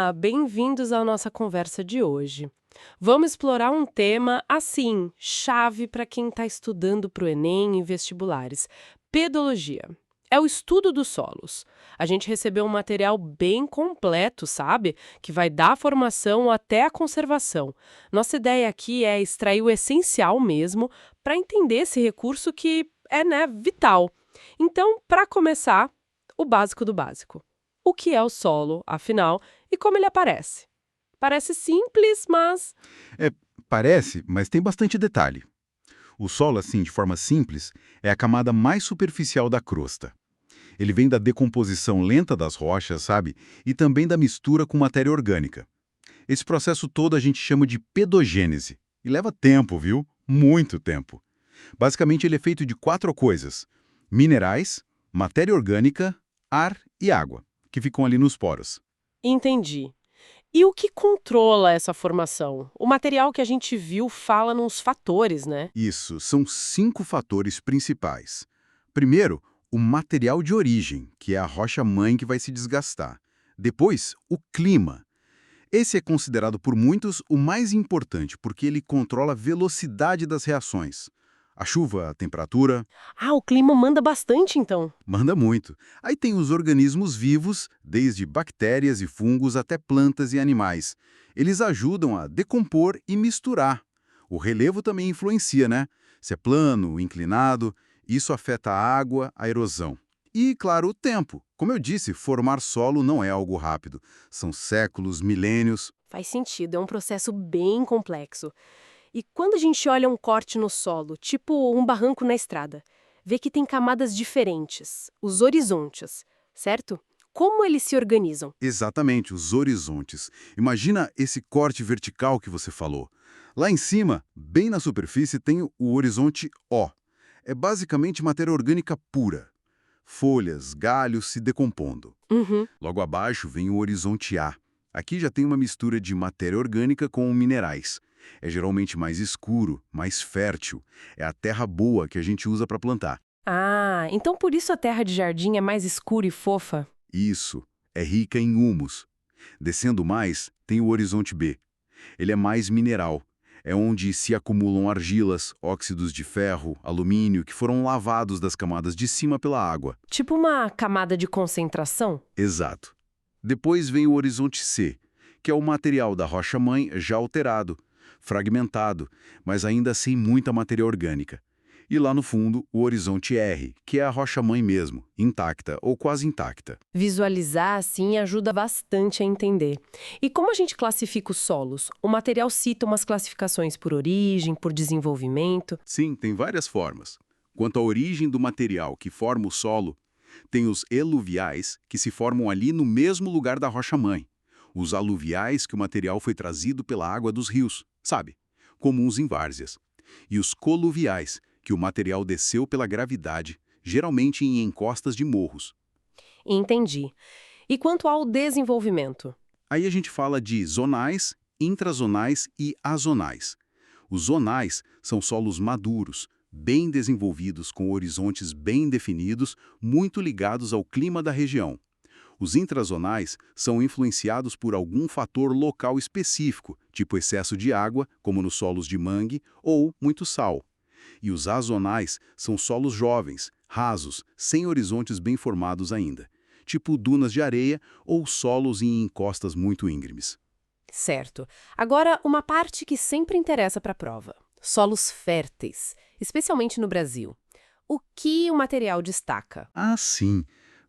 Olá, bem-vindos à nossa conversa de hoje. Vamos explorar um tema, assim, chave para quem está estudando para o Enem e vestibulares: pedologia. É o estudo dos solos. A gente recebeu um material bem completo, sabe? Que vai da formação até a conservação. Nossa ideia aqui é extrair o essencial mesmo para entender esse recurso que é, né, vital. Então, para começar, o básico do básico. O que é o solo, afinal, e como ele aparece? Parece simples, mas. É, parece, mas tem bastante detalhe. O solo, assim, de forma simples, é a camada mais superficial da crosta. Ele vem da decomposição lenta das rochas, sabe? E também da mistura com matéria orgânica. Esse processo todo a gente chama de pedogênese. E leva tempo, viu? Muito tempo. Basicamente, ele é feito de 4 coisas: minerais, matéria orgânica, ar e água, que ficam ali nos poros. Entendi. E o que controla essa formação? O material que a gente viu fala nos fatores, né? Isso, são 5 fatores principais. Primeiro, o material de origem, que é a rocha-mãe que vai se desgastar. Depois, o clima. Esse é considerado por muitos o mais importante, porque ele controla a velocidade das reações. A chuva, a temperatura, Ah, o clima manda bastante, então. manda muito. Aí tem os organismos vivos, desde bactérias e fungos até plantas e animais. Eles ajudam a decompor e misturar. O relevo também influencia, né? Se é plano, inclinado, isso afeta a água, a erosão. E, claro, o tempo. Como eu disse, formar solo não é algo rápido. São séculos, milênios. Faz sentido, é um processo bem complexo. E quando a gente olha um corte no solo, tipo um barranco na estrada, vê que tem camadas diferentes, os horizontes, certo? Como eles se organizam? Exatamente, os horizontes. Imagina esse corte vertical que você falou. Lá em cima, bem na superfície, tem o horizonte O. É basicamente matéria orgânica pura. Folhas, galhos se decompondo. Uhum. Logo abaixo vem o horizonte A. Aqui já tem uma mistura de matéria orgânica com minerais. É geralmente mais escuro, mais fértil. É a terra boa que a gente usa para plantar. Ah, então por isso a terra de jardim é mais escura e fofa? Isso, é rica em humus. Descendo mais, tem o horizonte B. Ele é mais mineral. É onde se acumulam argilas, óxidos de ferro, alumínio, que foram lavados das camadas de cima pela água. Tipo uma camada de concentração? Exato. Depois vem o horizonte C, que é o material da rocha-mãe já alterado, fragmentado, mas ainda sem muita matéria orgânica. E lá no fundo, o horizonte R, que é a rocha-mãe mesmo, intacta ou quase intacta. Visualizar assim ajuda bastante a entender. E como a gente classifica os solos? O material cita umas classificações por origem, por desenvolvimento. Sim, tem várias formas. Quanto à origem do material que forma o solo, tem os eluviais, que se formam ali no mesmo lugar da rocha-mãe. Os aluviais, que o material foi trazido pela água dos rios, sabe? Comuns em várzeas. E os coluviais, que o material desceu pela gravidade, geralmente em encostas de morros. Entendi. E quanto ao desenvolvimento? Aí a gente fala de zonais, intrazonais e azonais. Os zonais são solos maduros, bem desenvolvidos, com horizontes bem definidos, muito ligados ao clima da região. Os intrazonais são influenciados por algum fator local específico, tipo excesso de água, como nos solos de mangue, ou muito sal. E os azonais são solos jovens, rasos, sem horizontes bem formados ainda, tipo dunas de areia ou solos em encostas muito íngremes. Certo. Agora, uma parte que sempre interessa para a prova: solos férteis, especialmente no Brasil. O que o material destaca? Ah, sim.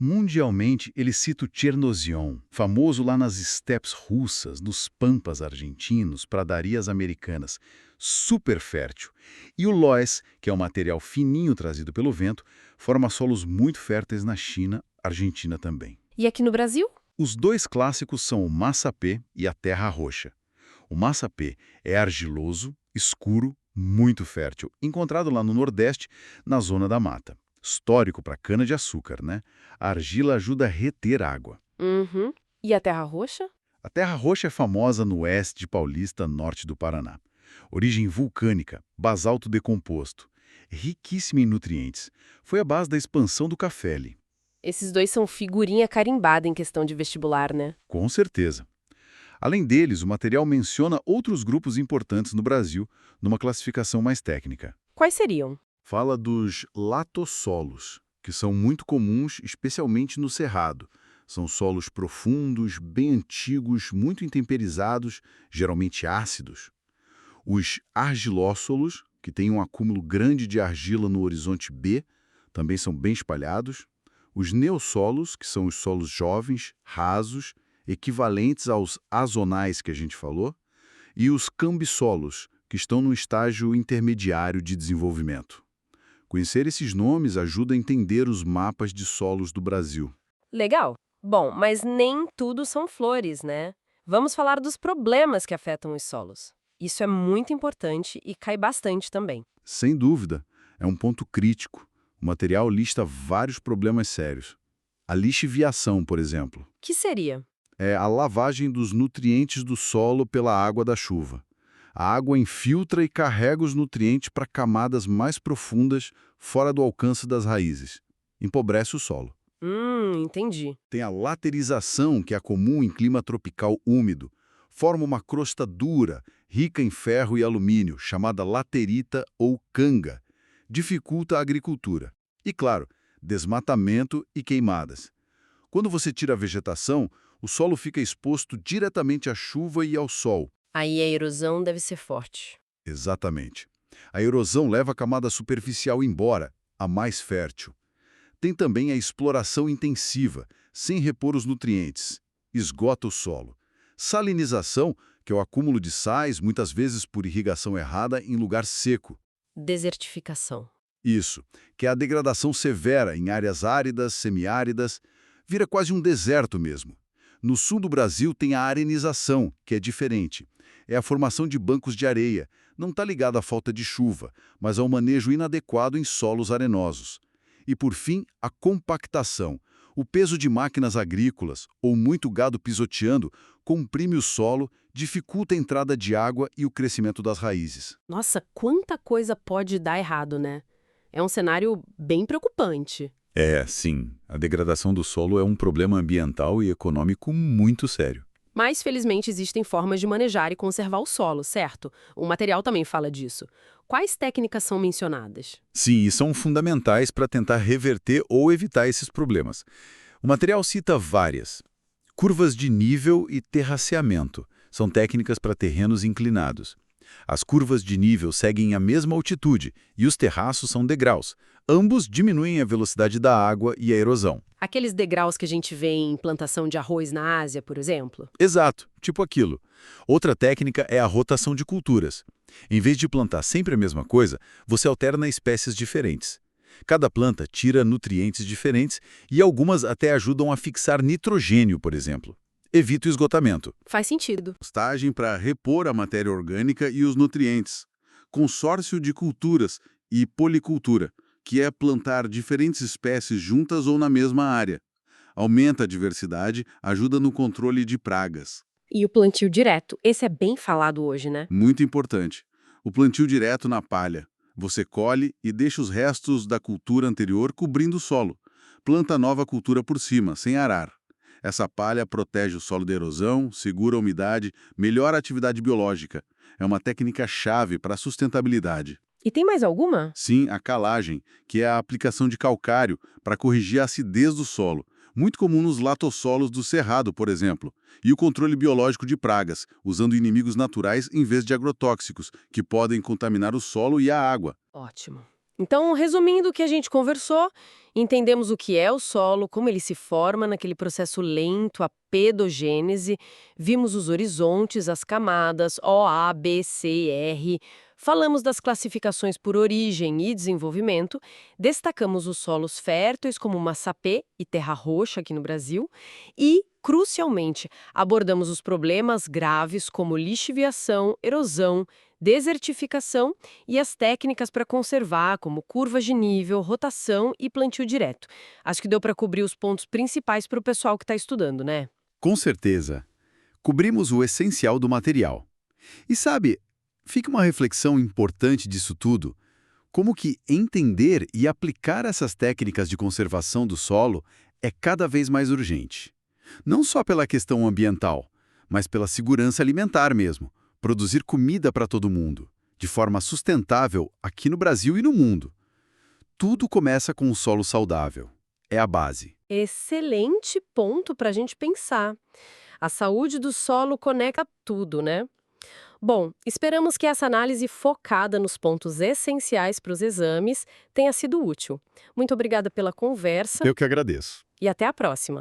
Mundialmente, ele cita o Chernozion, famoso lá nas estepes russas, nos pampas argentinos, pradarias americanas, super fértil. E o Loess, que é um material fininho trazido pelo vento, forma solos muito férteis na China, Argentina também. E aqui no Brasil? Os dois clássicos são o massapê e a terra roxa. O massapê é argiloso, escuro, muito fértil, encontrado lá no Nordeste, na zona da mata. Histórico para cana-de-açúcar, né? A argila ajuda a reter água. Uhum. E a terra roxa? A terra roxa é famosa no oeste de Paulista, norte do Paraná. Origem vulcânica, basalto decomposto, riquíssima em nutrientes. Foi a base da expansão do café ali. Esses dois são figurinha carimbada em questão de vestibular, né? Com certeza. Além deles, o material menciona outros grupos importantes no Brasil, numa classificação mais técnica. Quais seriam? Fala dos latossolos, que são muito comuns, especialmente no Cerrado. São solos profundos, bem antigos, muito intemperizados, geralmente ácidos. Os argilóssolos, que têm um acúmulo grande de argila no horizonte B, também são bem espalhados. Os neossolos, que são os solos jovens, rasos, equivalentes aos azonais que a gente falou. E os cambissolos, que estão no estágio intermediário de desenvolvimento. Conhecer esses nomes ajuda a entender os mapas de solos do Brasil. Legal. Bom, mas nem tudo são flores, né? Vamos falar dos problemas que afetam os solos. Isso é muito importante e cai bastante também. Sem dúvida, é um ponto crítico. O material lista vários problemas sérios. A lixiviação, por exemplo, Que seria? é a lavagem dos nutrientes do solo pela água da chuva. A água infiltra e carrega os nutrientes para camadas mais profundas, fora do alcance das raízes. Empobrece o solo. Entendi. Tem a laterização, que é comum em clima tropical úmido. Forma uma crosta dura, rica em ferro e alumínio, chamada laterita ou canga. Dificulta a agricultura. E, claro, desmatamento e queimadas. Quando você tira a vegetação, o solo fica exposto diretamente à chuva e ao sol. Aí a erosão deve ser forte. Exatamente. A erosão leva a camada superficial embora, a mais fértil. Tem também a exploração intensiva, sem repor os nutrientes. Esgota o solo. Salinização, que é o acúmulo de sais, muitas vezes por irrigação errada, em lugar seco. Desertificação. Isso, que é a degradação severa em áreas áridas, semiáridas, vira quase um deserto mesmo. No sul do Brasil tem a arenização, que é diferente. É a formação de bancos de areia. Não está ligada à falta de chuva, mas ao manejo inadequado em solos arenosos. E, por fim, a compactação. O peso de máquinas agrícolas, ou muito gado pisoteando, comprime o solo, dificulta a entrada de água e o crescimento das raízes. Nossa, quanta coisa pode dar errado, né? É um cenário bem preocupante. É, sim. A degradação do solo é um problema ambiental e econômico muito sério. Mas, felizmente, existem formas de manejar e conservar o solo, certo? O material também fala disso. Quais técnicas são mencionadas? Sim, e são fundamentais para tentar reverter ou evitar esses problemas. O material cita várias. Curvas de nível e terraceamento são técnicas para terrenos inclinados. As curvas de nível seguem a mesma altitude e os terraços são degraus. Ambos diminuem a velocidade da água e a erosão. Aqueles degraus que a gente vê em plantação de arroz na Ásia, por exemplo? Exato, tipo aquilo. Outra técnica é a rotação de culturas. Em vez de plantar sempre a mesma coisa, você alterna espécies diferentes. Cada planta tira nutrientes diferentes e algumas até ajudam a fixar nitrogênio, por exemplo. Evita o esgotamento. Faz sentido. Compostagem para repor a matéria orgânica e os nutrientes. Consórcio de culturas e policultura, que é plantar diferentes espécies juntas ou na mesma área. Aumenta a diversidade, ajuda no controle de pragas. E o plantio direto, esse é bem falado hoje, né? Muito importante. O plantio direto na palha. Você colhe e deixa os restos da cultura anterior cobrindo o solo. Planta a nova cultura por cima, sem arar. Essa palha protege o solo da erosão, segura a umidade, melhora a atividade biológica. É uma técnica-chave para a sustentabilidade. E tem mais alguma? Sim, a calagem, que é a aplicação de calcário para corrigir a acidez do solo. Muito comum nos latossolos do Cerrado, por exemplo. E o controle biológico de pragas, usando inimigos naturais em vez de agrotóxicos, que podem contaminar o solo e a água. Ótimo. Então, resumindo o que a gente conversou, entendemos o que é o solo, como ele se forma naquele processo lento, a pedogênese, vimos os horizontes, as camadas, O, A, B, C e R, falamos das classificações por origem e desenvolvimento, destacamos os solos férteis como Massapê e Terra Roxa aqui no Brasil e, crucialmente, abordamos os problemas graves como lixiviação, erosão, desertificação e as técnicas para conservar, como curvas de nível, rotação e plantio direto. Acho que deu para cobrir os pontos principais para o pessoal que está estudando, né? Com certeza. Cobrimos o essencial do material. E sabe, fica uma reflexão importante disso tudo, como que entender e aplicar essas técnicas de conservação do solo é cada vez mais urgente. Não só pela questão ambiental, mas pela segurança alimentar mesmo. Produzir comida para todo mundo, de forma sustentável aqui no Brasil e no mundo. Tudo começa com um solo saudável. É a base. Excelente ponto para a gente pensar. A saúde do solo conecta tudo, né? Bom, esperamos que essa análise focada nos pontos essenciais para os exames tenha sido útil. Muito obrigada pela conversa Eu que agradeço. e até a próxima.